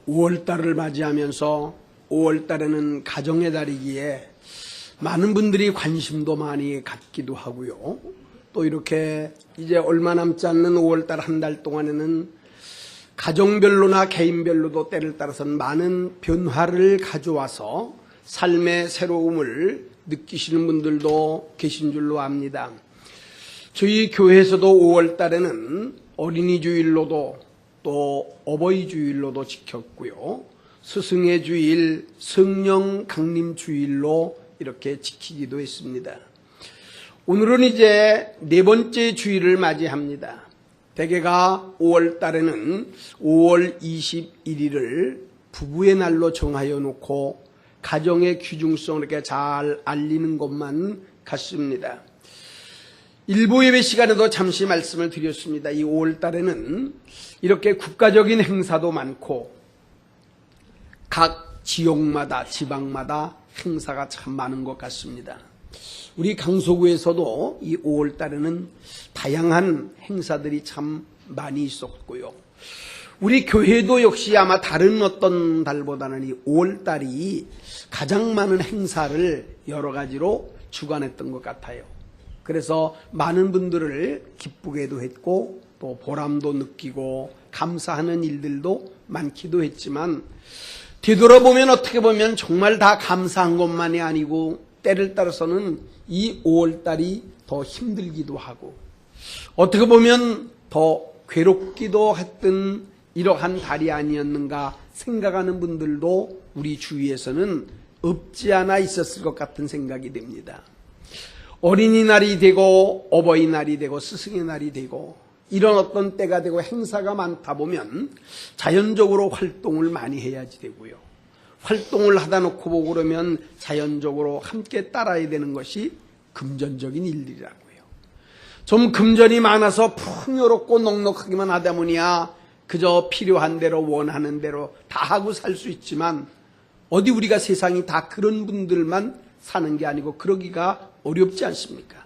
5월달을 맞이하면서 5월달에는 가정의 달이기에 많은 분들이 관심도 많이 갖기도 하고요. 또 이렇게 이제 얼마 남지 않는 5월달 한 달 동안에는 가정별로나 개인별로도 때를 따라서는 많은 변화를 가져와서 삶의 새로움을 느끼시는 분들도 계신 줄로 압니다. 저희 교회에서도 5월달에는 어린이 주일로도 또 어버이 주일로도 지켰고요. 스승의 주일, 성령 강림 주일로 이렇게 지키기도 했습니다. 오늘은 이제 네 번째 주일을 맞이합니다. 대개가 5월 달에는 5월 21일을 부부의 날로 정하여 놓고 가정의 귀중성을 이렇게 잘 알리는 것만 같습니다. 일부 예배 시간에도 잠시 말씀을 드렸습니다. 이 5월 달에는 이렇게 국가적인 행사도 많고 각 지역마다 지방마다 행사가 참 많은 것 같습니다. 우리 강서구에서도 이 5월 달에는 다양한 행사들이 참 많이 있었고요. 우리 교회도 역시 아마 다른 어떤 달보다는 이 5월 달이 가장 많은 행사를 여러 가지로 주관했던 것 같아요. 그래서 많은 분들을 기쁘게도 했고 또 보람도 느끼고 감사하는 일들도 많기도 했지만 되돌아보면 어떻게 보면 정말 다 감사한 것만이 아니고 때를 따라서는 이 5월달이 더 힘들기도 하고 어떻게 보면 더 괴롭기도 했던 이러한 달이 아니었는가 생각하는 분들도 우리 주위에서는 없지 않아 있었을 것 같은 생각이 됩니다. 어린이날이 되고 어버이날이 되고 스승의 날이 되고 이런 어떤 때가 되고 행사가 많다 보면 자연적으로 활동을 많이 해야지 되고요. 활동을 하다 놓고 보고 그러면 자연적으로 함께 따라야 되는 것이 금전적인 일들이라고요. 좀 금전이 많아서 풍요롭고 넉넉하기만 하다 보니야 그저 필요한 대로 원하는 대로 다 하고 살 수 있지만 어디 우리가 세상이 다 그런 분들만 사는 게 아니고 그러기가 어렵지 않습니까?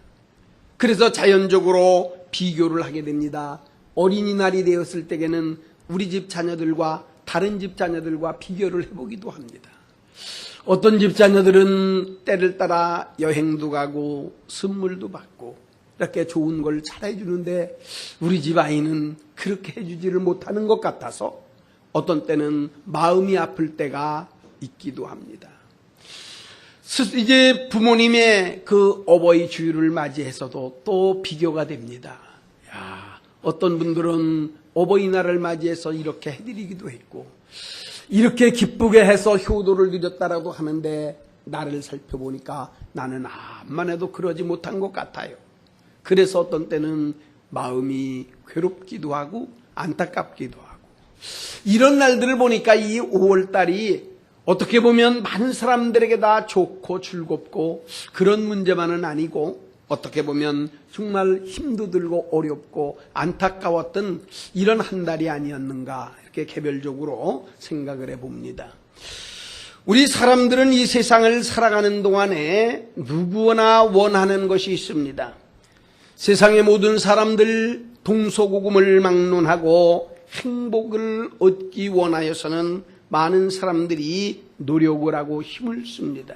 그래서 자연적으로 비교를 하게 됩니다. 어린이날이 되었을 때에는 우리 집 자녀들과 다른 집 자녀들과 비교를 해보기도 합니다. 어떤 집 자녀들은 때를 따라 여행도 가고 선물도 받고 이렇게 좋은 걸 잘해주는데 우리 집 아이는 그렇게 해주지를 못하는 것 같아서 어떤 때는 마음이 아플 때가 있기도 합니다. 이제 부모님의 그 어버이 주일을 맞이해서도 또 비교가 됩니다. 야, 어떤 분들은 어버이날을 맞이해서 이렇게 해드리기도 했고 이렇게 기쁘게 해서 효도를 드렸다라고 하는데 나를 살펴보니까 나는 암만 해도 그러지 못한 것 같아요. 그래서 어떤 때는 마음이 괴롭기도 하고 안타깝기도 하고 이런 날들을 보니까 이 5월달이 어떻게 보면 많은 사람들에게 다 좋고 즐겁고 그런 문제만은 아니고 어떻게 보면 정말 힘도 들고 어렵고 안타까웠던 이런 한 달이 아니었는가 이렇게 개별적으로 생각을 해봅니다. 우리 사람들은 이 세상을 살아가는 동안에 누구나 원하는 것이 있습니다. 세상의 모든 사람들 동서고금을 막론하고 행복을 얻기 원하여서는 많은 사람들이 노력을 하고 힘을 씁니다.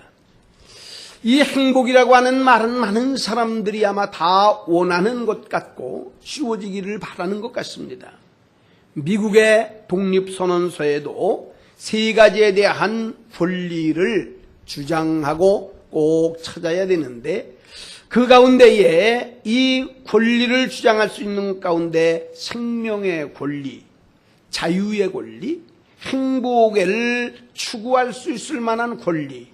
이 행복이라고 하는 말은 많은 사람들이 아마 다 원하는 것 같고 쉬워지기를 바라는 것 같습니다. 미국의 독립선언서에도 세 가지에 대한 권리를 주장하고 꼭 찾아야 되는데 그 가운데에 이 권리를 주장할 수 있는 가운데 생명의 권리, 자유의 권리, 행복을 추구할 수 있을 만한 권리,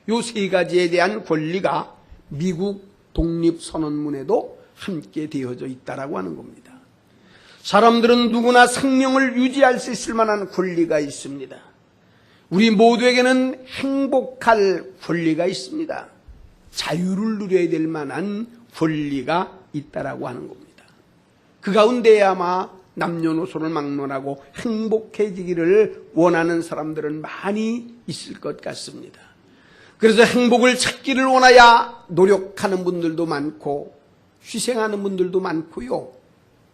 이 세 가지에 대한 권리가 미국 독립선언문에도 함께 되어져 있다라고 하는 겁니다. 사람들은 누구나 생명을 유지할 수 있을 만한 권리가 있습니다. 우리 모두에게는 행복할 권리가 있습니다. 자유를 누려야 될 만한 권리가 있다라고 하는 겁니다. 그 가운데에 아마 남녀노소를 막론하고 행복해지기를 원하는 사람들은 많이 있을 것 같습니다. 그래서 행복을 찾기를 원하여 노력하는 분들도 많고 희생하는 분들도 많고요.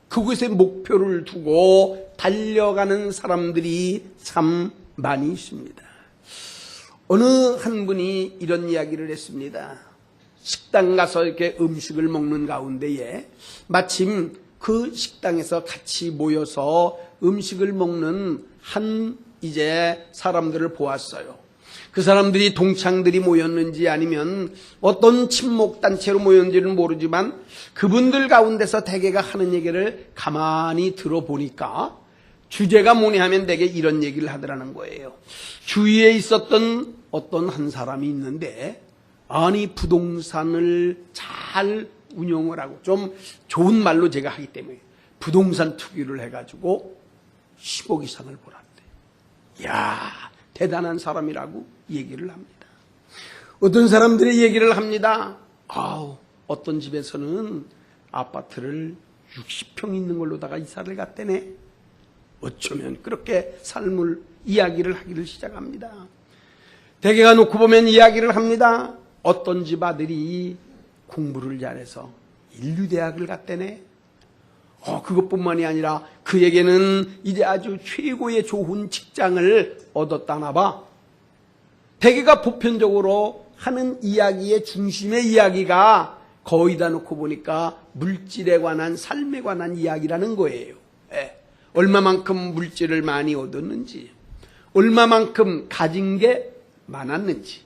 그곳에 목표를 두고 달려가는 사람들이 참 많이 있습니다. 어느 한 분이 이런 이야기를 했습니다. 식당 가서 이렇게 음식을 먹는 가운데에 마침 그 식당에서 같이 모여서 음식을 먹는 한 이제 사람들을 보았어요. 그 사람들이 동창들이 모였는지 아니면 어떤 친목단체로 모였는지는 모르지만 그분들 가운데서 대개가 하는 얘기를 가만히 들어보니까 주제가 뭐냐 하면 대개 이런 얘기를 하더라는 거예요. 주위에 있었던 어떤 한 사람이 있는데 아니 부동산을 잘 운영을 하고 좀 좋은 말로 제가 하기 때문에 부동산 투기를 해가지고 10억 이상을 벌었대. 이야 대단한 사람이라고 얘기를 합니다. 어떤 사람들이 얘기를 합니다. 어떤 집에서는 아파트를 60평 있는 걸로다가 이사를 갔대네. 어쩌면 그렇게 삶을 이야기를 하기를 시작합니다. 대개가 놓고 보면 이야기를 합니다. 어떤 집 아들이 공부를 잘해서 인류대학을 갔대네. 그것뿐만이 아니라 그에게는 이제 아주 최고의 좋은 직장을 얻었다나 봐. 대개가 보편적으로 하는 이야기의 중심의 이야기가 거의 다 놓고 보니까 물질에 관한 삶에 관한 이야기라는 거예요. 얼마만큼 물질을 많이 얻었는지, 얼마만큼 가진 게 많았는지,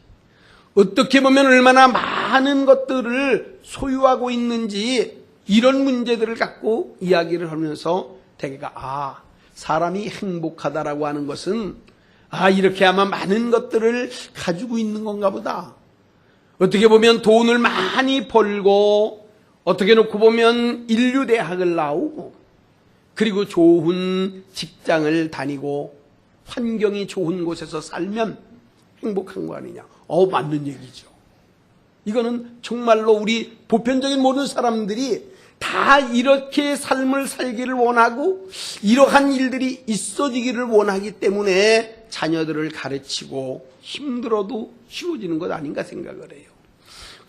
어떻게 보면 얼마나 많은 것들을 소유하고 있는지 이런 문제들을 갖고 이야기를 하면서 대개가 사람이 행복하다라고 하는 것은 이렇게 아마 많은 것들을 가지고 있는 건가 보다. 어떻게 보면 돈을 많이 벌고 어떻게 놓고 보면 인류대학을 나오고 그리고 좋은 직장을 다니고 환경이 좋은 곳에서 살면 행복한 거 아니냐. 맞는 얘기죠. 이거는 정말로 우리 보편적인 모든 사람들이 다 이렇게 삶을 살기를 원하고 이러한 일들이 있어지기를 원하기 때문에 자녀들을 가르치고 힘들어도 쉬워지는 것 아닌가 생각을 해요.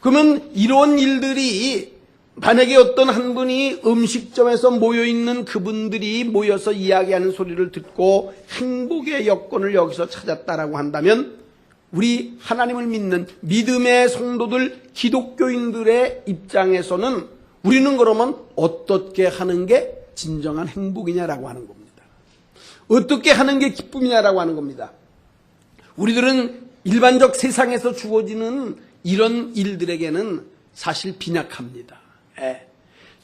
그러면 이런 일들이 만약에 어떤 한 분이 음식점에서 모여있는 그분들이 모여서 이야기하는 소리를 듣고 행복의 여건을 여기서 찾았다라고 한다면 우리 하나님을 믿는 믿음의 성도들 기독교인들의 입장에서는 우리는 그러면 어떻게 하는 게 진정한 행복이냐라고 하는 겁니다. 어떻게 하는 게 기쁨이냐라고 하는 겁니다. 우리들은 일반적 세상에서 주어지는 이런 일들에게는 사실 빈약합니다.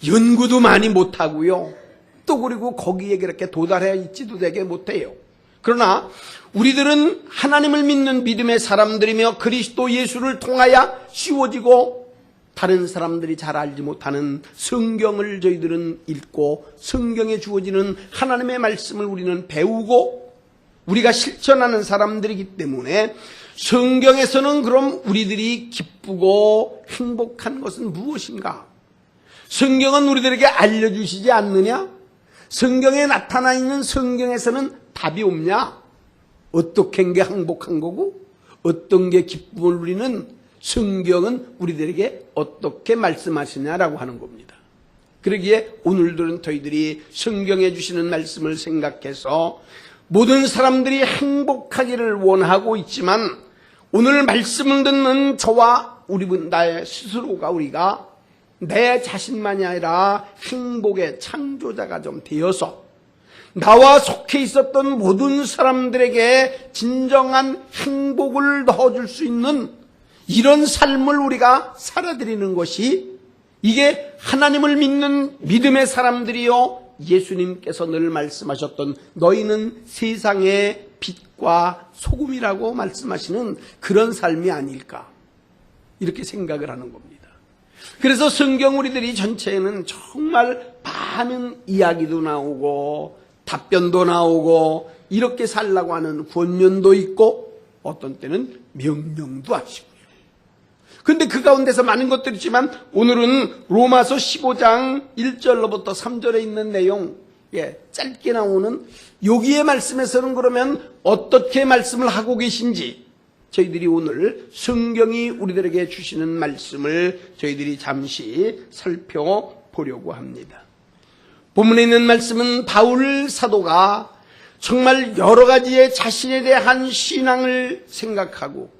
연구도 많이 못하고요. 또 그리고 거기에 그렇게 도달해 있지도 되게 못해요. 그러나 우리들은 하나님을 믿는 믿음의 사람들이며 그리스도 예수를 통하여 쉬워지고 다른 사람들이 잘 알지 못하는 성경을 저희들은 읽고 성경에 주어지는 하나님의 말씀을 우리는 배우고 우리가 실천하는 사람들이기 때문에 성경에서는 그럼 우리들이 기쁘고 행복한 것은 무엇인가? 성경은 우리들에게 알려주시지 않느냐? 성경에 나타나 있는 성경에서는 답이 없냐? 어떻게 한 게 행복한 거고 어떤 게 기쁨을 누리는 성경은 우리들에게 어떻게 말씀하시냐라고 하는 겁니다. 그러기에 오늘들은 저희들이 성경에 주시는 말씀을 생각해서 모든 사람들이 행복하기를 원하고 있지만 오늘 말씀을 듣는 저와 나 스스로가 우리가 내 자신만이 아니라 행복의 창조자가 좀 되어서 나와 속해 있었던 모든 사람들에게 진정한 행복을 넣어줄 수 있는 이런 삶을 우리가 살아드리는 것이 이게 하나님을 믿는 믿음의 사람들이요 예수님께서 늘 말씀하셨던 너희는 세상의 빛과 소금이라고 말씀하시는 그런 삶이 아닐까 이렇게 생각을 하는 겁니다. 그래서 성경 우리들이 전체에는 정말 많은 이야기도 나오고 답변도 나오고 이렇게 살라고 하는 권면도 있고 어떤 때는 명령도 하시고요. 근데 그 가운데서 많은 것들이 있지만 오늘은 로마서 15장 1절로부터 3절에 있는 내용 짧게 나오는 여기에 말씀에서는 그러면 어떻게 말씀을 하고 계신지 저희들이 오늘 성경이 우리들에게 주시는 말씀을 저희들이 잠시 살펴보려고 합니다. 본문에 있는 말씀은 바울 사도가 정말 여러 가지의 자신에 대한 신앙을 생각하고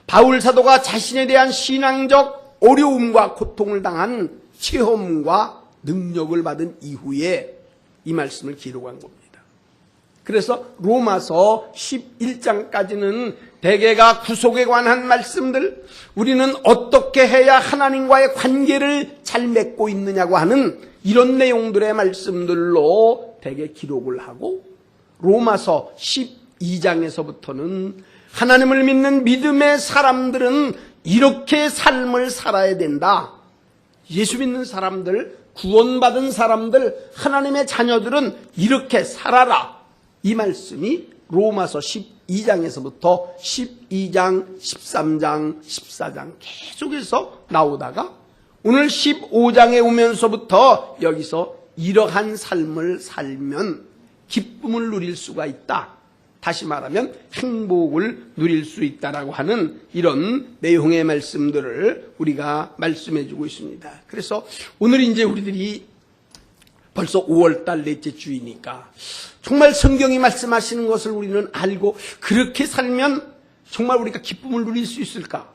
바울 사도가 자신에 대한 신앙적 어려움과 고통을 당한 체험과 능력을 받은 이후에 이 말씀을 기록한 겁니다. 그래서 로마서 11장까지는 대개가 구속에 관한 말씀들, 우리는 어떻게 해야 하나님과의 관계를 잘 맺고 있느냐고 하는 이런 내용들의 말씀들로 대개 기록을 하고, 로마서 12장에서부터는 하나님을 믿는 믿음의 사람들은 이렇게 삶을 살아야 된다. 예수 믿는 사람들, 구원받은 사람들, 하나님의 자녀들은 이렇게 살아라. 이 말씀이 로마서 12장에서부터 12장, 13장, 14장 계속해서 나오다가 오늘 15장에 오면서부터 여기서 이러한 삶을 살면 기쁨을 누릴 수가 있다. 다시 말하면 행복을 누릴 수 있다라고 하는 이런 내용의 말씀들을 우리가 말씀해 주고 있습니다. 그래서 오늘 이제 우리들이 벌써 5월달 넷째 주이니까 정말 성경이 말씀하시는 것을 우리는 알고 그렇게 살면 정말 우리가 기쁨을 누릴 수 있을까?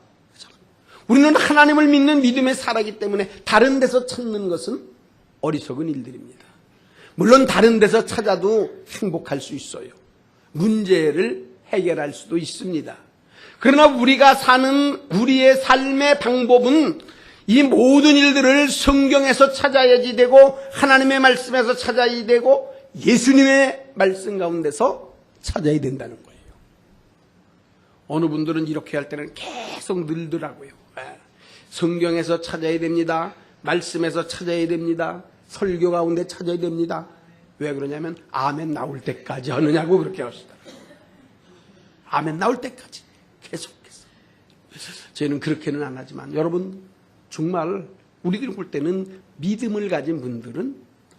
우리는 하나님을 믿는 믿음의 사람이기 때문에 다른 데서 찾는 것은 어리석은 일들입니다. 물론 다른 데서 찾아도 행복할 수 있어요. 문제를 해결할 수도 있습니다. 그러나 우리가 사는 우리의 삶의 방법은 이 모든 일들을 성경에서 찾아야지 되고 하나님의 말씀에서 찾아야 되고 예수님의 말씀 가운데서 찾아야 된다는 거예요. 어느 분들은 이렇게 할 때는 계속 늘더라고요. 성경에서 찾아야 됩니다. 말씀에서 찾아야 됩니다. 설교 가운데 찾아야 됩니다. 왜 그러냐면 아멘 나올 때까지 하느냐고 그렇게 하시더라고요. 아멘 나올 때까지 계속해서. 저희는 그렇게는 안 하지만 여러분 정말 우리들이 볼 때는 믿음을 가진 분들은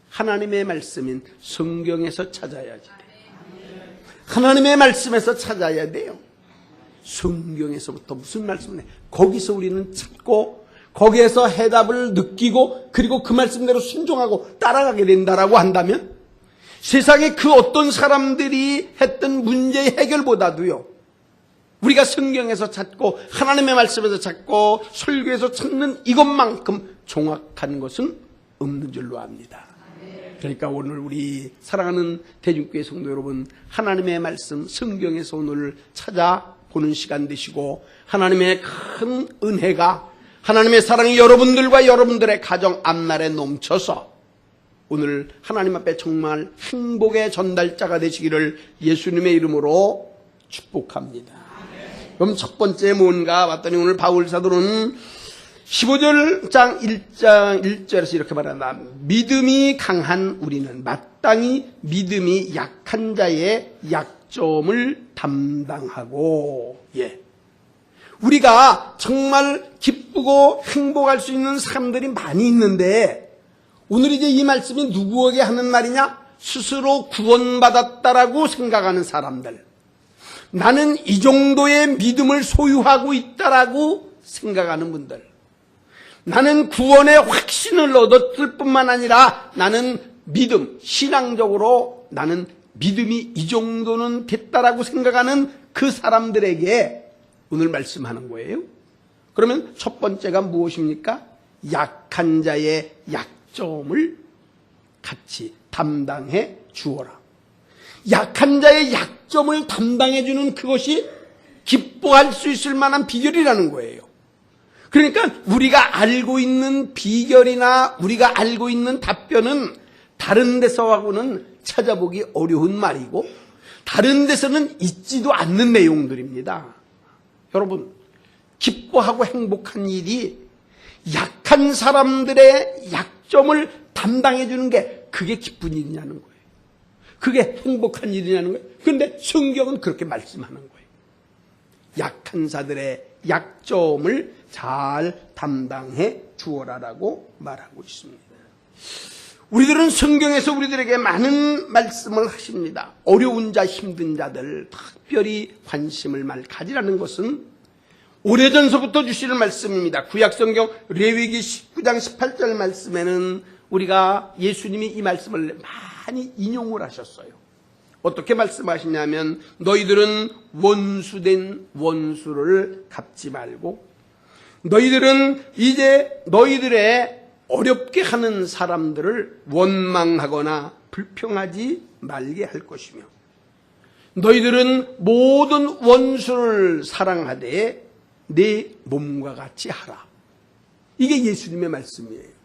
하나님의 말씀인 성경에서 찾아야지 돼요. 하나님의 말씀에서 찾아야 돼요. 성경에서부터 무슨 말씀을 해? 거기서 우리는 찾고 거기에서 해답을 느끼고 그리고 그 말씀대로 순종하고 따라가게 된다라고 한다면 세상에 그 어떤 사람들이 했던 문제의 해결보다도요, 우리가 성경에서 찾고 하나님의 말씀에서 찾고 설교에서 찾는 이것만큼 정확한 것은 없는 줄로 압니다. 그러니까 오늘 우리 사랑하는 대중교회 성도 여러분, 하나님의 말씀 성경에서 오늘 찾아보는 시간 되시고 하나님의 큰 은혜가 하나님의 사랑이 여러분들과 여러분들의 가정 앞날에 넘쳐서 오늘 하나님 앞에 정말 행복의 전달자가 되시기를 예수님의 이름으로 축복합니다. 그럼 첫 번째 뭔가 봤더니 오늘 바울 사도는 15장 1장 1절에서 이렇게 말한다. 믿음이 강한 우리는 마땅히 믿음이 약한 자의 약점을 담당하고, 우리가 정말 기쁘고 행복할 수 있는 사람들이 많이 있는데 오늘 이제 이 말씀이 누구에게 하는 말이냐? 스스로 구원받았다라고 생각하는 사람들. 나는 이 정도의 믿음을 소유하고 있다라고 생각하는 분들. 나는 구원의 확신을 얻었을 뿐만 아니라 나는 믿음, 신앙적으로 나는 믿음이 이 정도는 됐다라고 생각하는 그 사람들에게 오늘 말씀하는 거예요. 그러면 첫 번째가 무엇입니까? 약한 자의 약점을 같이 담당해 주어라. 약한 자의 약점을 담당해 주는 그것이 기뻐할 수 있을 만한 비결이라는 거예요. 그러니까 우리가 알고 있는 비결이나 우리가 알고 있는 답변은 다른 데서하고는 찾아보기 어려운 말이고 다른 데서는 있지도 않는 내용들입니다. 여러분, 기뻐하고 행복한 일이 약한 사람들의 약점을 담당해 주는 게 그게 기쁜 일이냐는 거예요. 그게 행복한 일이냐는 거예요. 그런데 성경은 그렇게 말씀하는 거예요. 약한 자들의 약점을 잘 담당해 주어라라고 말하고 있습니다. 우리들은 성경에서 우리들에게 많은 말씀을 하십니다. 어려운 자, 힘든 자들 특별히 관심을 가지라는 것은 오래전서부터 주시는 말씀입니다. 구약성경 레위기 19장 18절 말씀에는 우리가 예수님이 이 말씀을 많이 인용을 하셨어요. 어떻게 말씀하시냐면 너희들은 원수된 원수를 갚지 말고 너희들은 이제 너희들의 어렵게 하는 사람들을 원망하거나 불평하지 말게 할 것이며 너희들은 모든 원수를 사랑하되 내 몸과 같이 하라. 이게 예수님의 말씀이에요.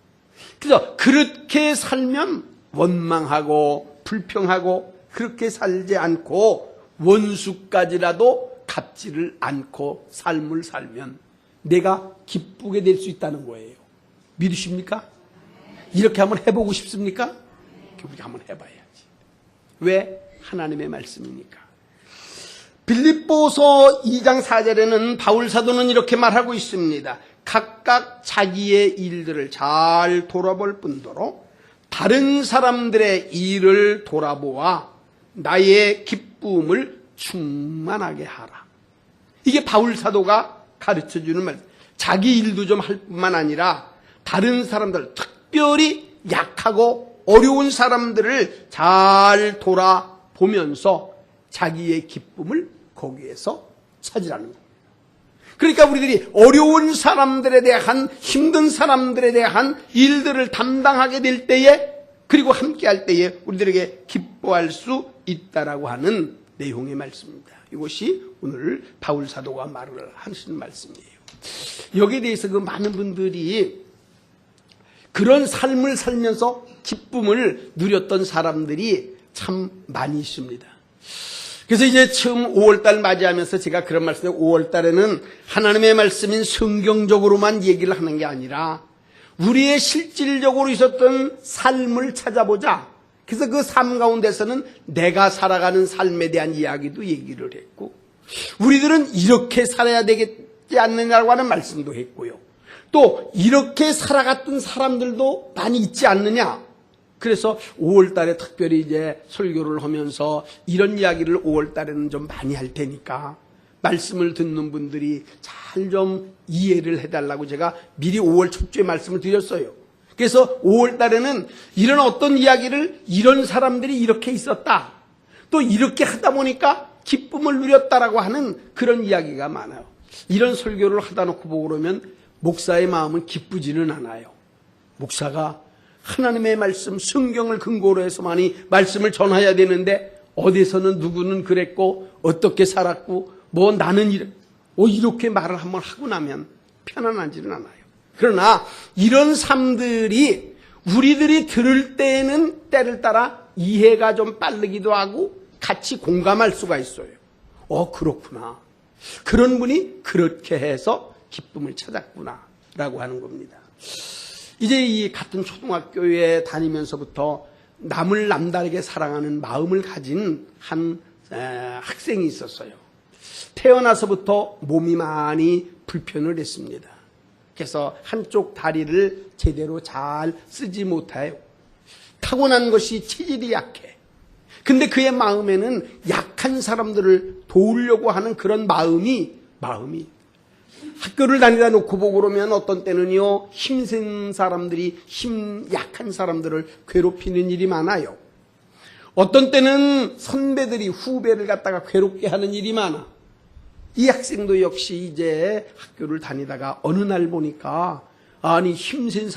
그래서 그렇게 살면 원망하고 불평하고 그렇게 살지 않고 원수까지라도 갚지를 않고 삶을 살면 내가 기쁘게 될 수 있다는 거예요. 믿으십니까? 이렇게 한번 해보고 싶습니까? 우리가 한번 해봐야지. 왜? 하나님의 말씀이니까. 빌립보서 2장 4절에는 바울 사도는 이렇게 말하고 있습니다. 각각 자기의 일들을 잘 돌아볼 뿐더러 다른 사람들의 일을 돌아보아 나의 기쁨을 충만하게 하라. 이게 바울 사도가 가르쳐주는 말. 자기 일도 좀 할 뿐만 아니라 다른 사람들, 특별히 약하고 어려운 사람들을 잘 돌아보면서 자기의 기쁨을 거기에서 찾으라는 겁니다. 그러니까 우리들이 어려운 사람들에 대한, 힘든 사람들에 대한 일들을 담당하게 될 때에, 그리고 함께 할 때에 우리들에게 기뻐할 수 있다라고 하는 내용의 말씀입니다. 이것이 오늘 바울 사도가 말을 하시는 말씀이에요. 여기에 대해서 그 많은 분들이 그런 삶을 살면서 기쁨을 누렸던 사람들이 참 많이 있습니다. 그래서 이제 처음 5월달 맞이하면서 제가 그런 말씀을 5월달에는 하나님의 말씀인 성경적으로만 얘기를 하는 게 아니라 우리의 실질적으로 있었던 삶을 찾아보자. 그래서 그 삶 가운데서는 내가 살아가는 삶에 대한 이야기도 얘기를 했고 우리들은 이렇게 살아야 되겠지 않느냐고 하는 말씀도 했고요. 또 이렇게 살아갔던 사람들도 많이 있지 않느냐. 그래서 5월달에 특별히 이제 설교를 하면서 이런 이야기를 5월달에는 좀 많이 할 테니까 말씀을 듣는 분들이 잘 좀 이해를 해달라고 제가 미리 5월 첫 주에 말씀을 드렸어요. 그래서 5월달에는 이런 어떤 이야기를 이런 사람들이 이렇게 있었다. 또 이렇게 하다 보니까 기쁨을 누렸다라고 하는 그런 이야기가 많아요. 이런 설교를 하다 놓고 보고 그러면 목사의 마음은 기쁘지는 않아요. 목사가 하나님의 말씀, 성경을 근거로 해서만이 말씀을 전해야 되는데 어디서는 누구는 그랬고 어떻게 살았고 뭐 나는 이렇게 말을 한번 하고 나면 편안하지는 않아요. 그러나 이런 삶들이 우리들이 들을 때에는 때를 따라 이해가 좀 빠르기도 하고 같이 공감할 수가 있어요. 그렇구나. 그런 분이 그렇게 해서 기쁨을 찾았구나 라고 하는 겁니다. 이제 이 같은 초등학교에 다니면서부터 남을 남다르게 사랑하는 마음을 가진 한 학생이 있었어요. 태어나서부터 몸이 많이 불편을 했습니다. 그래서 한쪽 다리를 제대로 잘 쓰지 못해요. 타고난 것이 체질이 약해. 근데 그의 마음에는 약한 사람들을 도우려고 하는 그런 마음이 학교를 다니다 놓고 보고 그러면 어떤 때는요 힘센 사람들이 약한 사람들을 괴롭히는 일이 많아요. 어떤 때는 선배들이 후배를 갖다가 괴롭게 하는 일이 많아. 이 학생도 역시 이제 학교를 다니다가 어느 날 보니까 힘센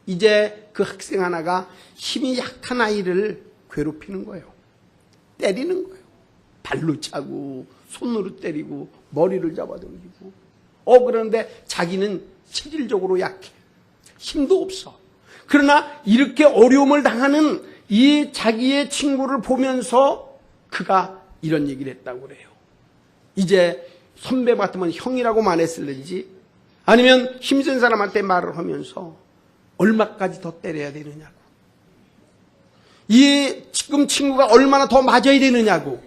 이제 그 학생 하나가 힘이 약한 아이를 괴롭히는 거예요. 때리는 거예요. 발로 차고 손으로 때리고 머리를 잡아당기고 그런데 자기는 체질적으로 약해. 힘도 없어. 그러나 이렇게 어려움을 당하는 이 자기의 친구를 보면서 그가 이런 얘기를 했다고 그래요. 이제 선배 같으면 형이라고만 했을지 아니면 힘센 사람한테 말을 하면서 얼마까지 더 때려야 되느냐고. 이 지금 친구가 얼마나 더 맞아야 되느냐고.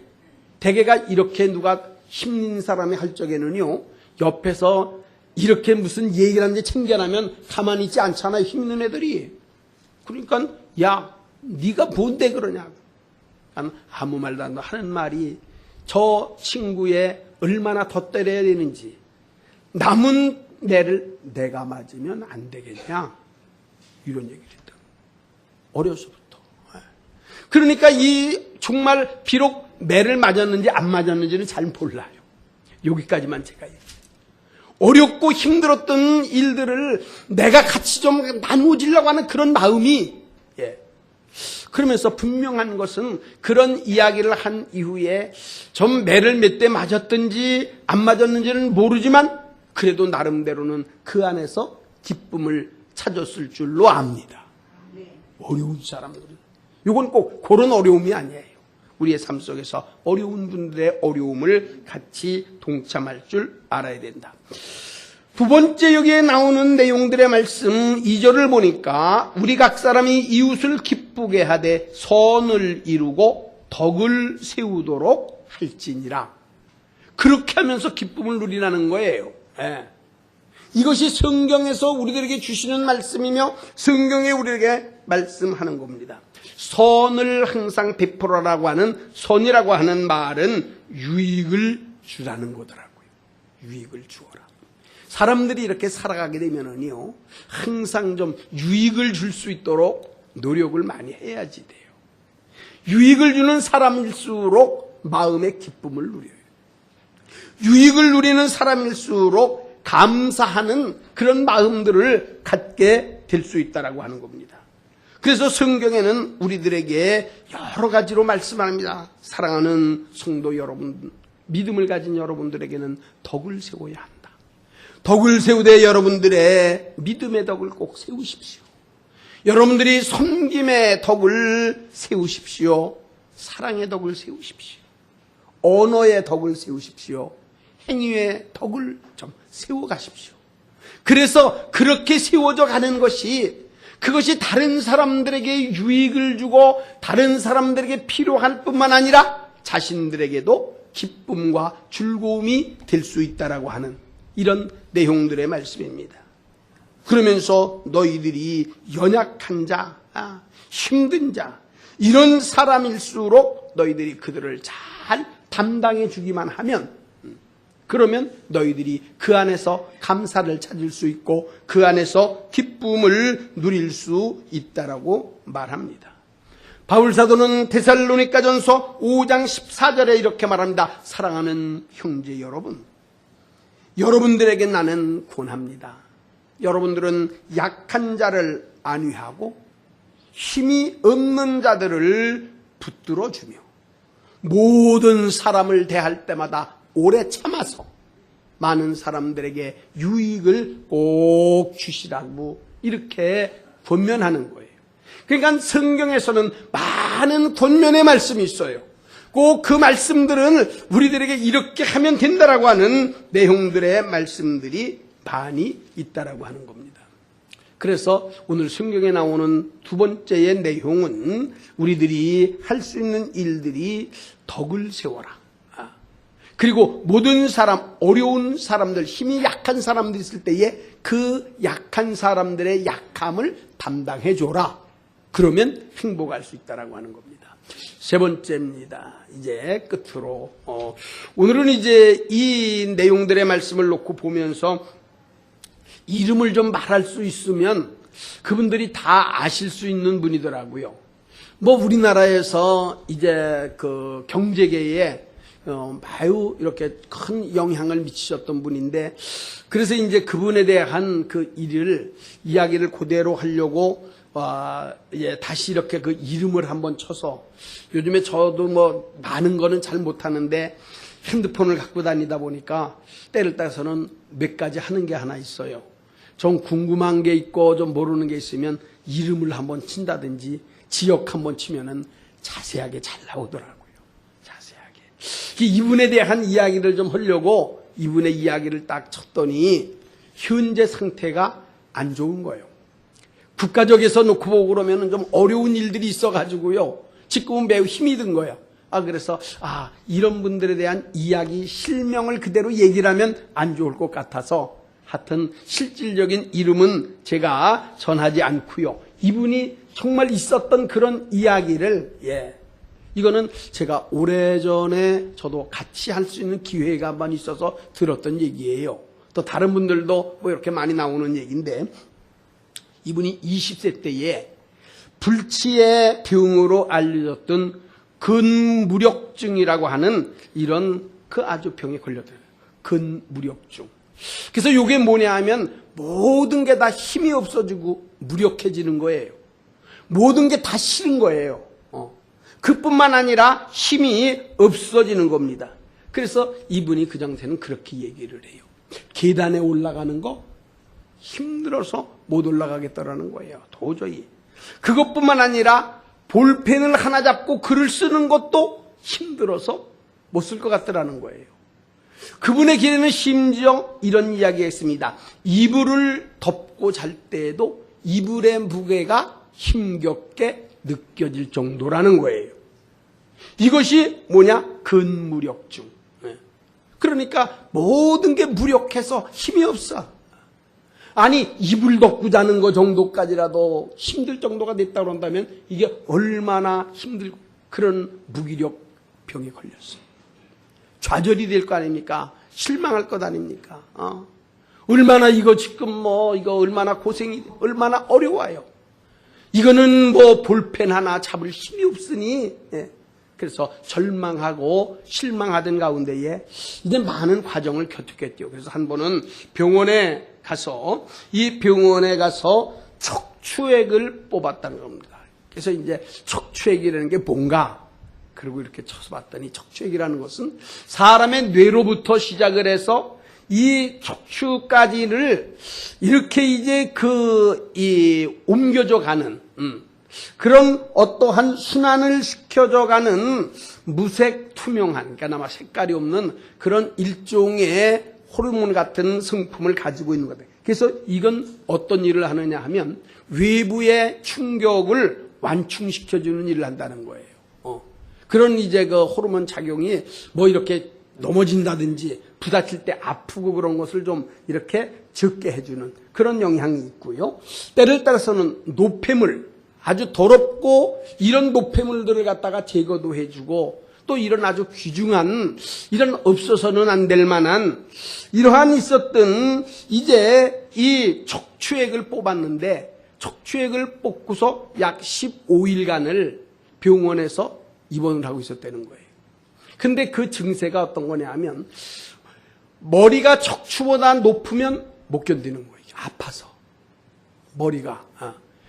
대개가 이렇게 누가 힘든 사람이 할 적에는요 옆에서 이렇게 무슨 얘기를 하는지 챙겨나면 가만히 있지 않잖아요. 힘있는 애들이. 그러니까 야 네가 뭔데 그러냐고. 아무 말도 안 하는 말이 저 친구의 얼마나 더 때려야 되는지, 남은 애를 내가 맞으면 안 되겠냐, 이런 얘기를 했다. 어려서부터. 그러니까 이 정말 비록 매를 맞았는지 안 맞았는지는 잘 몰라요. 여기까지만 제가 얘기해요. 어렵고 힘들었던 일들을 내가 같이 좀 나누어지려고 하는 그런 마음이, 그러면서 분명한 것은 그런 이야기를 한 이후에 좀 매를 몇 대 맞았든지 안 맞았는지는 모르지만 그래도 나름대로는 그 안에서 기쁨을 찾았을 줄로 압니다. 어려운 사람들은. 이건 꼭 그런 어려움이 아니에요. 우리의 삶 속에서 어려운 분들의 어려움을 같이 동참할 줄 알아야 된다. 두 번째 여기에 나오는 내용들의 말씀 2절을 보니까 우리 각 사람이 이웃을 기쁘게 하되 선을 이루고 덕을 세우도록 할지니라. 그렇게 하면서 기쁨을 누리라는 거예요. 이것이 성경에서 우리들에게 주시는 말씀이며 성경에 우리에게 말씀하는 겁니다. 선을 항상 베풀어라고 하는, 선이라고 하는 말은 유익을 주라는 거더라고요. 유익을 주어라. 사람들이 이렇게 살아가게 되면은요, 항상 좀 유익을 줄 수 있도록 노력을 많이 해야지 돼요. 유익을 주는 사람일수록 마음의 기쁨을 누려요. 유익을 누리는 사람일수록 감사하는 그런 마음들을 갖게 될 수 있다라고 하는 겁니다. 그래서 성경에는 우리들에게 여러 가지로 말씀합니다. 사랑하는 성도 여러분, 믿음을 가진 여러분들에게는 덕을 세워야 한다. 덕을 세우되 여러분들의 믿음의 덕을 꼭 세우십시오. 여러분들이 섬김의 덕을 세우십시오. 사랑의 덕을 세우십시오. 언어의 덕을 세우십시오. 행위의 덕을 좀 세워가십시오. 그래서 그렇게 세워져 가는 것이, 그것이 다른 사람들에게 유익을 주고 다른 사람들에게 필요할 뿐만 아니라 자신들에게도 기쁨과 즐거움이 될 수 있다라고 하는 이런 내용들의 말씀입니다. 그러면서 너희들이 연약한 자, 힘든 자, 이런 사람일수록 너희들이 그들을 잘 담당해 주기만 하면, 그러면 너희들이 그 안에서 감사를 찾을 수 있고 그 안에서 기쁨을 누릴 수 있다라고 말합니다. 바울 사도는 데살로니가전서 5장 14절에 이렇게 말합니다. 사랑하는 형제 여러분, 여러분들에게 나는 권합니다. 여러분들은 약한 자를 안위하고 힘이 없는 자들을 붙들어 주며 모든 사람을 대할 때마다 오래 참아서 많은 사람들에게 유익을 꼭 주시라고 이렇게 권면하는 거예요. 그러니까 성경에서는 많은 권면의 말씀이 있어요. 꼭 그 말씀들은 우리들에게 이렇게 하면 된다라고 하는 내용들의 말씀들이 많이 있다라고 하는 겁니다. 그래서 오늘 성경에 나오는 두 번째의 내용은 우리들이 할 수 있는 일들이 덕을 세워라. 그리고 모든 사람, 어려운 사람들, 힘이 약한 사람들이 있을 때에 그 약한 사람들의 약함을 담당해 줘라. 그러면 행복할 수 있다라고 하는 겁니다. 세 번째입니다. 이제 끝으로 오늘은 이제 이 내용들의 말씀을 놓고 보면서 이름을 좀 말할 수 있으면 그분들이 다 아실 수 있는 분이더라고요. 뭐 우리나라에서 이제 그 경제계에 매우 이렇게 큰 영향을 미치셨던 분인데, 그래서 이제 그분에 대한 그 이야기를 그대로 하려고 다시 이렇게 그 이름을 한번 쳐서, 요즘에 저도 뭐 많은 거는 잘 못하는데 핸드폰을 갖고 다니다 보니까 때를 따서는 몇 가지 하는 게 하나 있어요. 좀 궁금한 게 있고 좀 모르는 게 있으면 이름을 한번 친다든지 지역 한번 치면은 자세하게 잘 나오더라고요. 이분에 대한 이야기를 좀 하려고 이분의 이야기를 딱 쳤더니 현재 상태가 안 좋은 거예요. 국가적에서 놓고 보고 그러면 좀 어려운 일들이 있어가지고요. 지금은 매우 힘이 든 거예요. 그래서 이런 분들에 대한 이야기 실명을 그대로 얘기를 하면 안 좋을 것 같아서 하여튼 실질적인 이름은 제가 전하지 않고요. 이분이 정말 있었던 그런 이야기를 이거는 제가 오래전에 저도 같이 할 수 있는 기회가 한번 있어서 들었던 얘기예요. 또 다른 분들도 뭐 이렇게 많이 나오는 얘기인데, 이분이 20세 때에 불치의 병으로 알려졌던 근무력증이라고 하는 이런 그 아주 병에 걸렸대요. 근무력증. 그래서 이게 뭐냐 하면 모든 게 다 힘이 없어지고 무력해지는 거예요. 모든 게 다 싫은 거예요. 그뿐만 아니라 힘이 없어지는 겁니다. 그래서 이분이 그 장세는 그렇게 얘기를 해요. 계단에 올라가는 거 힘들어서 못 올라가겠다라는 거예요. 도저히. 그것뿐만 아니라 볼펜을 하나 잡고 글을 쓰는 것도 힘들어서 못 쓸 것 같더라는 거예요. 그분의 길에는 심지어 이런 이야기가 있습니다. 이불을 덮고 잘 때에도 이불의 무게가 힘겹게 느껴질 정도라는 거예요. 이것이 뭐냐? 근무력증. 그러니까 모든 게 무력해서 힘이 없어. 아니 이불 덮고 자는 거 정도까지라도 힘들 정도가 됐다고 한다면 이게 얼마나 힘들고 그런 무기력 병에 걸렸어요. 좌절이 될 거 아닙니까? 실망할 것 아닙니까? 얼마나 이거 지금 이거 얼마나 고생이 얼마나 어려워요. 이거는 볼펜 하나 잡을 힘이 없으니 그래서 절망하고 실망하던 가운데에 이제 많은 과정을 겪었겠죠. 그래서 한 번은 병원에 가서 척추액을 뽑았다는 겁니다. 그래서 이제 척추액이라는 게 뭔가 그리고 이렇게 쳐서 봤더니 척추액이라는 것은 사람의 뇌로부터 시작을 해서 이 척추까지를 이렇게 이제 옮겨져 가는 그런 어떠한 순환을 시켜져 가는 무색 투명한, 그러니까 아마 색깔이 없는 그런 일종의 호르몬 같은 성품을 가지고 있는 거다. 그래서 이건 어떤 일을 하느냐 하면 외부의 충격을 완충시켜주는 일을 한다는 거예요. 그런 이제 그 호르몬 작용이 이렇게 넘어진다든지 부딪힐 때 아프고 그런 것을 좀 이렇게 적게 해주는 그런 영향이 있고요. 때를 따라서는 노폐물, 아주 더럽고 이런 노폐물들을 갖다가 제거도 해주고 또 이런 아주 귀중한 이런 없어서는 안 될 만한 이러한 있었던 이제 이 척추액을 뽑았는데 척추액을 뽑고서 약 15일간을 병원에서 입원을 하고 있었다는 거예요. 근데 그 증세가 어떤 거냐 하면 머리가 척추보다 높으면 못 견디는 거예요. 아파서. 머리가.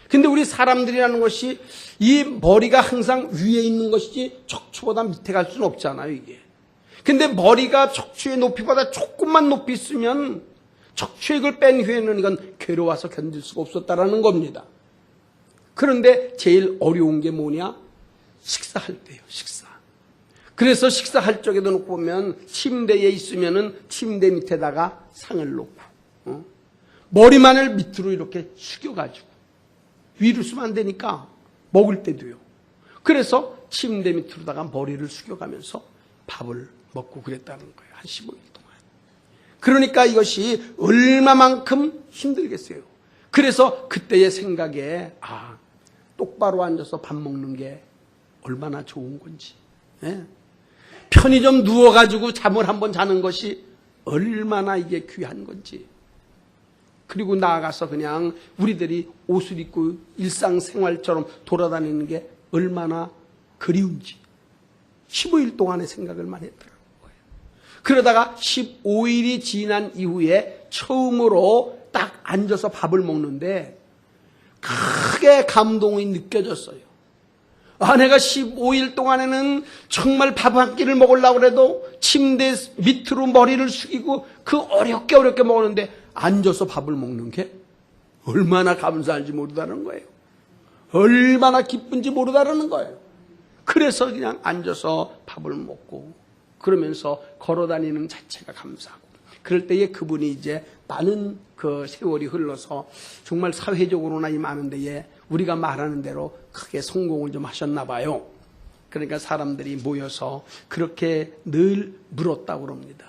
근데 우리 사람들이라는 것이 이 머리가 항상 위에 있는 것이지 척추보다 밑에 갈 수는 없잖아요, 이게. 근데 머리가 척추의 높이보다 조금만 높이 있으면 척추액을 뺀 후에는 이건 괴로워서 견딜 수가 없었다라는 겁니다. 그런데 제일 어려운 게 뭐냐? 식사할 때예요, 식사. 그래서 식사할 적에도 놓고 보면 침대에 있으면은 침대 밑에다가 상을 놓고, 머리만을 밑으로 이렇게 숙여가지고, 위로 쓰면 안 되니까 먹을 때도요. 그래서 침대 밑으로다가 머리를 숙여가면서 밥을 먹고 그랬다는 거예요. 한 15일 동안. 그러니까 이것이 얼마만큼 힘들겠어요. 그래서 그때의 생각에 똑바로 앉아서 밥 먹는 게 얼마나 좋은 건지. 편히 좀 누워가지고 잠을 한번 자는 것이 얼마나 이게 귀한 건지. 그리고 나아가서 그냥 우리들이 옷을 입고 일상생활처럼 돌아다니는 게 얼마나 그리운지 15일 동안의 생각을만 했더라고요. 그러다가 15일이 지난 이후에 처음으로 딱 앉아서 밥을 먹는데 크게 감동이 느껴졌어요. 내가 15일 동안에는 정말 밥 한 끼를 먹으려고 해도 침대 밑으로 머리를 숙이고 어렵게 먹었는데 앉아서 밥을 먹는 게 얼마나 감사한지 모르다는 거예요. 얼마나 기쁜지 모르다는 거예요. 그래서 그냥 앉아서 밥을 먹고 그러면서 걸어다니는 자체가 감사하고 그럴 때에 그분이 이제 많은 그 세월이 흘러서 정말 사회적으로나 이 많은 데에 우리가 말하는 대로 크게 성공을 좀 하셨나 봐요. 그러니까 사람들이 모여서 그렇게 늘 물었다고 그럽니다.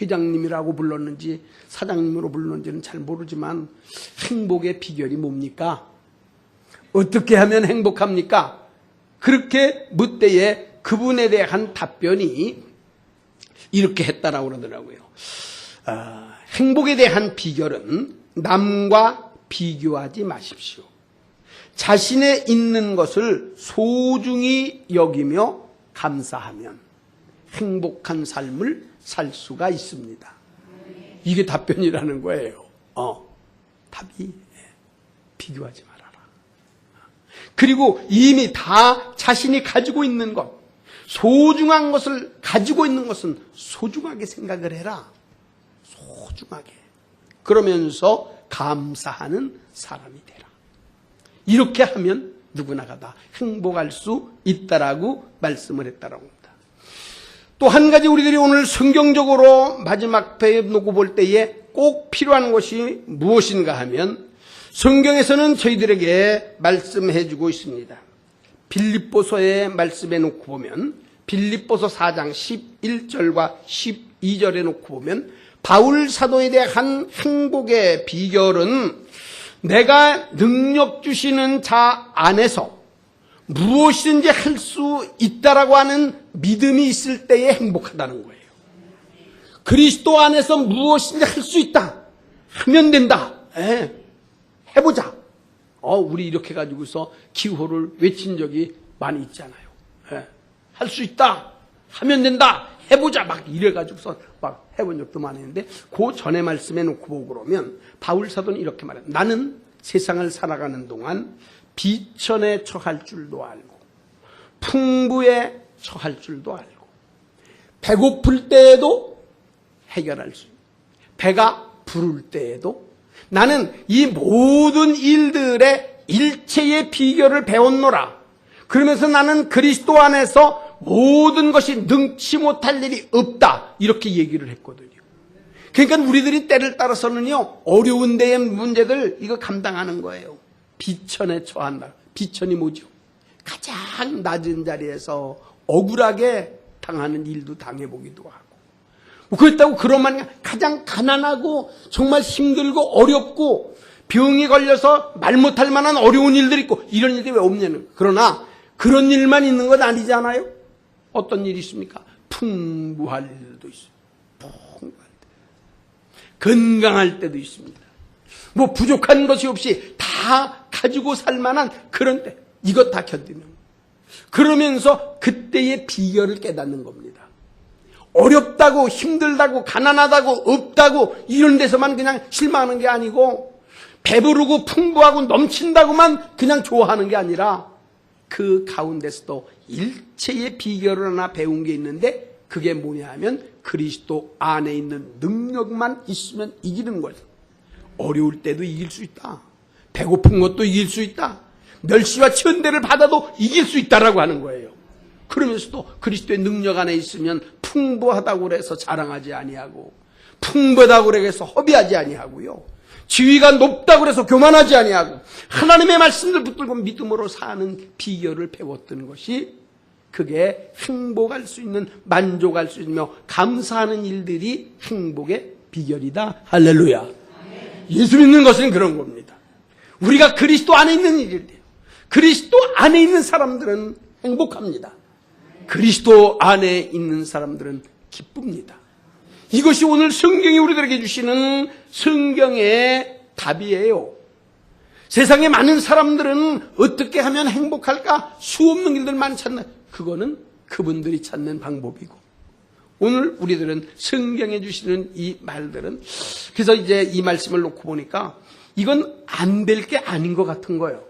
회장님이라고 불렀는지 사장님으로 불렀는지는 잘 모르지만 행복의 비결이 뭡니까? 어떻게 하면 행복합니까? 그렇게 묻때에 그분에 대한 답변이 이렇게 했다라고 그러더라고요. 행복에 대한 비결은 남과 비교하지 마십시오. 자신의 있는 것을 소중히 여기며 감사하면 행복한 삶을 살 수가 있습니다. 이게 답변이라는 거예요. 답이 비교하지 말아라. 그리고 이미 다 자신이 가지고 있는 것, 소중한 것을 가지고 있는 것은 소중하게 생각을 해라. 소중하게. 그러면서 감사하는 사람이 되라. 이렇게 하면 누구나가 다 행복할 수 있다라고 말씀을 했다라고 합니다. 또 한 가지 우리들이 오늘 성경적으로 마지막 배에 놓고 볼 때에 꼭 필요한 것이 무엇인가 하면 성경에서는 저희들에게 말씀해 주고 있습니다. 빌립보서의 말씀에 놓고 보면 빌립보서 4장 11절과 12절에 놓고 보면 바울 사도에 대한 행복의 비결은 내가 능력 주시는 자 안에서 무엇이든지 할 수 있다라고 하는 믿음이 있을 때에 행복하다는 거예요. 그리스도 안에서 무엇이든지 할 수 있다. 하면 된다. 해보자. 우리 이렇게 가지고서 기호를 외친 적이 많이 있잖아요. 할 수 있다. 하면 된다. 해보자. 막 이래가지고서 막 해본 적도 많이 있는데 그 전에 말씀해 놓고 보고 그러면 바울 사도는 이렇게 말해요. 나는 세상을 살아가는 동안 비천에 처할 줄도 알고 풍부에 처할 줄도 알고 배고플 때에도 해결할 수 있고 배가 부를 때에도 나는 이 모든 일들의 일체의 비결을 배웠노라. 그러면서 나는 그리스도 안에서 모든 것이 능치 못할 일이 없다. 이렇게 얘기를 했거든요. 그러니까 우리들이 때를 따라서는요, 어려운 데의 문제들 이거 감당하는 거예요. 비천에 처한다. 비천이 뭐죠? 가장 낮은 자리에서 억울하게 당하는 일도 당해보기도 하고. 그렇다고 그러면 가장 가난하고 정말 힘들고 어렵고 병이 걸려서 말 못할 만한 어려운 일들이 있고 이런 일들이 왜 없냐는 거예요. 그러나 그런 일만 있는 건 아니잖아요. 어떤 일이 있습니까? 풍부할 일도 있어요. 풍부할 때. 건강할 때도 있습니다. 뭐 부족한 것이 없이 다 가지고 살 만한 그런 때. 이것 다 견디는 거예요. 그러면서 그때의 비결을 깨닫는 겁니다. 어렵다고 힘들다고 가난하다고 없다고 이런 데서만 그냥 실망하는 게 아니고 배부르고 풍부하고 넘친다고만 그냥 좋아하는 게 아니라 그 가운데서도 일체의 비결을 하나 배운 게 있는데 그게 뭐냐 하면 그리스도 안에 있는 능력만 있으면 이기는 거예요. 어려울 때도 이길 수 있다. 배고픈 것도 이길 수 있다. 멸시와 천대를 받아도 이길 수 있다라고 하는 거예요. 그러면서도 그리스도의 능력 안에 있으면 풍부하다고 그래서 자랑하지 아니하고 풍부하다고 그래서 허비하지 아니하고요. 지위가 높다고 그래서 교만하지 아니하고 하나님의 말씀을 붙들고 믿음으로 사는 비결을 배웠던 것이 그게 행복할 수 있는 만족할 수 있으며 감사하는 일들이 행복의 비결이다. 할렐루야. 예수 믿는 것은 그런 겁니다. 우리가 그리스도 안에 있는 일이에요. 그리스도 안에 있는 사람들은 행복합니다. 그리스도 안에 있는 사람들은 기쁩니다. 이것이 오늘 성경이 우리들에게 주시는 성경의 답이에요. 세상에 많은 사람들은 어떻게 하면 행복할까? 수없는 일들만 찾는, 그거는 그분들이 찾는 방법이고, 오늘 우리들은 성경에 주시는 이 말들은, 그래서 이제 이 말씀을 놓고 보니까 이건 안 될 게 아닌 것 같은 거예요.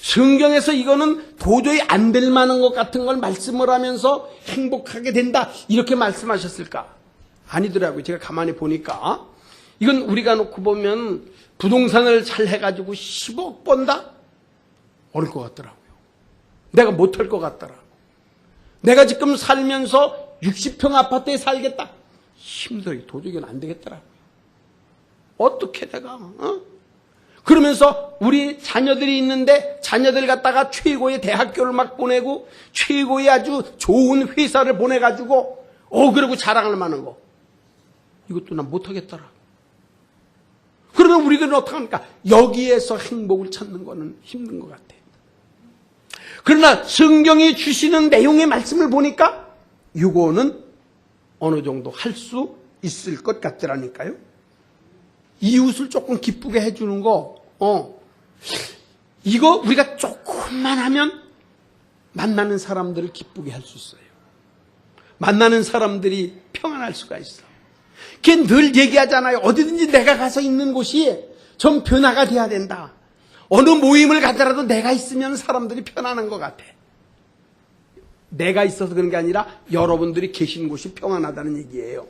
성경에서 이거는 도저히 안 될 만한 것 같은 걸 말씀을 하면서 행복하게 된다 이렇게 말씀하셨을까? 아니더라고요. 제가 가만히 보니까 이건 우리가 놓고 보면 부동산을 잘 해가지고 10억 번다? 어려울 것 같더라고요. 내가 못할 것 같더라고요. 내가 지금 살면서 60평 아파트에 살겠다. 힘들어요. 도저히 안 되겠더라고요. 어떻게 내가 그러면서 우리 자녀들이 있는데 자녀들 갖다가 최고의 대학교를 막 보내고 최고의 아주 좋은 회사를 보내가지고 그러고 자랑할 만한 거 이것도 난 못하겠더라. 그러면 우리들은 어떡합니까? 여기에서 행복을 찾는 거는 힘든 것 같아요. 그러나 성경이 주시는 내용의 말씀을 보니까 이거는 어느 정도 할 수 있을 것 같더라니까요. 이웃을 조금 기쁘게 해주는 거, 이거 우리가 조금만 하면 만나는 사람들을 기쁘게 할 수 있어요. 만나는 사람들이 평안할 수가 있어. 그게 늘 얘기하잖아요. 어디든지 내가 가서 있는 곳이 좀 변화가 돼야 된다. 어느 모임을 가더라도 내가 있으면 사람들이 편안한 것 같아. 내가 있어서 그런 게 아니라 여러분들이 계신 곳이 평안하다는 얘기예요.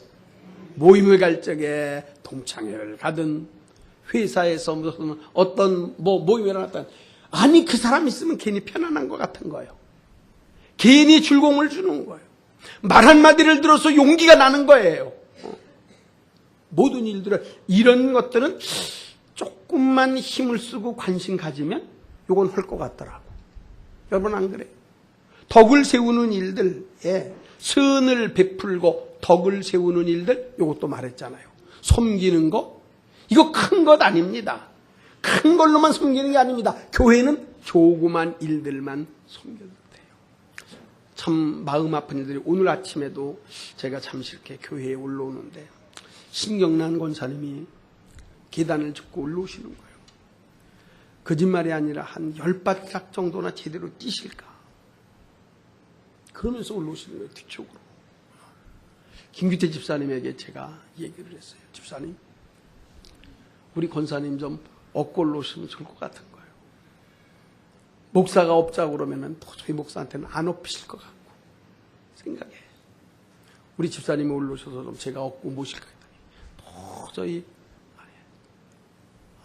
모임을 갈 적에 동창회를 가든 회사에서 무슨 어떤 모임을 하든 아니 그 사람 있으면 괜히 편안한 것 같은 거예요. 괜히 즐거움을 주는 거예요. 말 한마디를 들어서 용기가 나는 거예요. 모든 일들을 이런 것들은 조금만 힘을 쓰고 관심 가지면 이건 할 것 같더라고. 여러분 안 그래요? 덕을 세우는 일들, 선을 베풀고 덕을 세우는 일들, 이것도 말했잖아요. 섬기는 거, 이거 큰 것 아닙니다. 큰 걸로만 섬기는 게 아닙니다. 교회는 조그만 일들만 섬겨도 돼요. 참 마음 아픈 일들이 오늘 아침에도 제가 잠시 이렇게 교회에 올라오는데 신경난 권사님이 계단을 짚고 올라오시는 거예요. 거짓말이 아니라 한 10발짝 정도나 제대로 뛰실까? 그러면서 올라오시는 거예요, 뒤쪽으로. 김규태 집사님에게 제가 얘기를 했어요. 집사님, 우리 권사님 좀 업고 올라오시면 좋을 것 같은 거예요. 목사가 업자고 그러면 도저히 목사한테는 안 업히실 것 같고 생각해. 우리 집사님이 올라오셔서 좀 제가 업고 모실까 했더니 도저히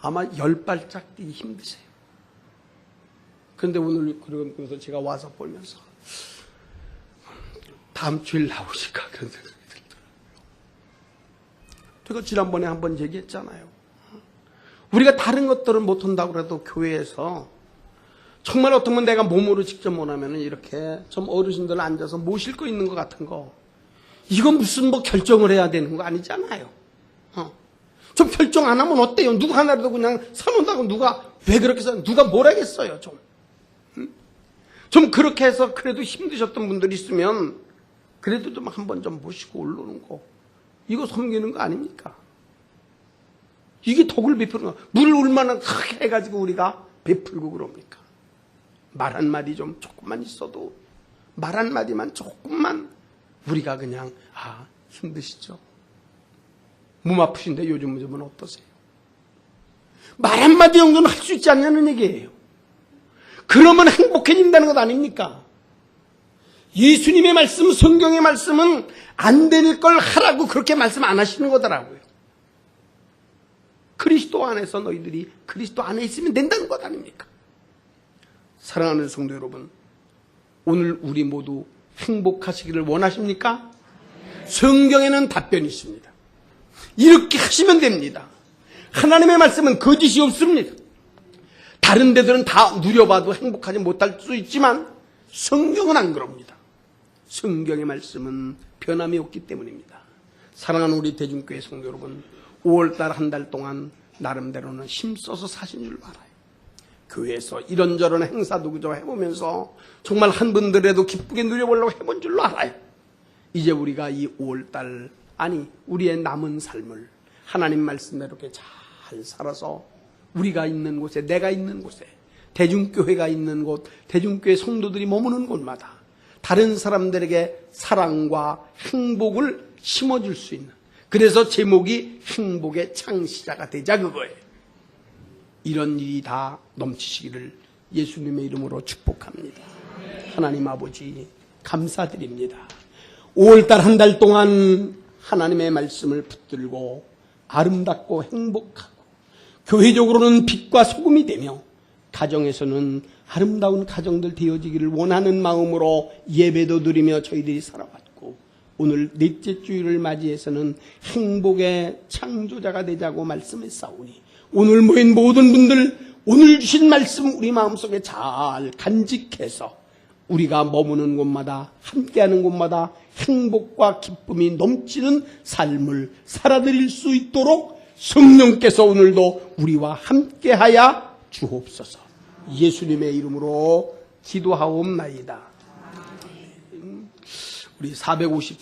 아마 10발짝 뛰기 힘드세요. 그런데 오늘 그래서 제가 와서 보면서 다음 주일 나오실까 그런 생각이 들더라고요. 제가 지난번에 한번 얘기했잖아요. 우리가 다른 것들은 못한다고 해도 교회에서 정말 어쩌면 내가 몸으로 직접 못하면 이렇게 좀 어르신들 앉아서 모실 거 있는 것 같은 거, 이건 무슨 결정을 해야 되는 거 아니잖아요. 좀 결정 안 하면 어때요? 누구 하나라도 그냥 사놓는다고 누가 왜 그렇게 사? 누가 뭐라겠어요? 좀 그렇게 해서 그래도 힘드셨던 분들이 있으면 그래도 좀 한번 좀 모시고 올라오는 거, 이거 섬기는 거 아닙니까? 이게 덕을 베푸는 거. 물 얼마나 크게 해가지고 우리가 베풀고 그럽니까? 말 한마디 좀 조금만 있어도 말 한마디만 조금만 우리가 그냥 힘드시죠? 몸 아프신데 요즘은 어떠세요? 말 한마디 정도는 할 수 있지 않냐는 얘기예요. 그러면 행복해진다는 것 아닙니까? 예수님의 말씀, 성경의 말씀은 안 될 걸 하라고 그렇게 말씀 안 하시는 거더라고요. 그리스도 안에서 너희들이 그리스도 안에 있으면 된다는 것 아닙니까? 사랑하는 성도 여러분, 오늘 우리 모두 행복하시기를 원하십니까? 성경에는 답변이 있습니다. 이렇게 하시면 됩니다. 하나님의 말씀은 거짓이 없습니다. 다른 데들은 다 누려봐도 행복하지 못할 수 있지만 성경은 안 그럽니다. 성경의 말씀은 변함이 없기 때문입니다. 사랑하는 우리 대중교회 성도 여러분, 5월달 한 달 동안 나름대로는 힘써서 사신 줄 알아요. 교회에서 이런저런 행사도 그저 해보면서 정말 한 분들에도 기쁘게 누려보려고 해본 줄로 알아요. 이제 우리가 이 5월달, 우리의 남은 삶을 하나님 말씀대로 이렇게 잘 살아서 우리가 있는 곳에, 내가 있는 곳에, 대중교회가 있는 곳, 대중교회 성도들이 머무는 곳마다 다른 사람들에게 사랑과 행복을 심어줄 수 있는, 그래서 제목이 행복의 창시자가 되자 그거예요. 이런 일이 다 넘치시기를 예수님의 이름으로 축복합니다. 하나님 아버지 감사드립니다. 5월달 한 달 동안 하나님의 말씀을 붙들고 아름답고 행복하고 교회적으로는 빛과 소금이 되며 가정에서는 아름다운 가정들 되어지기를 원하는 마음으로 예배도 드리며 저희들이 살아왔고, 오늘 넷째 주일을 맞이해서는 행복의 창조자가 되자고 말씀했사오니 오늘 모인 모든 분들 오늘 주신 말씀 우리 마음속에 잘 간직해서 우리가 머무는 곳마다, 함께하는 곳마다 행복과 기쁨이 넘치는 삶을 살아드릴 수 있도록 성령께서 오늘도 우리와 함께하여 주옵소서. 예수님의 이름으로 기도하옵나이다. 우리 457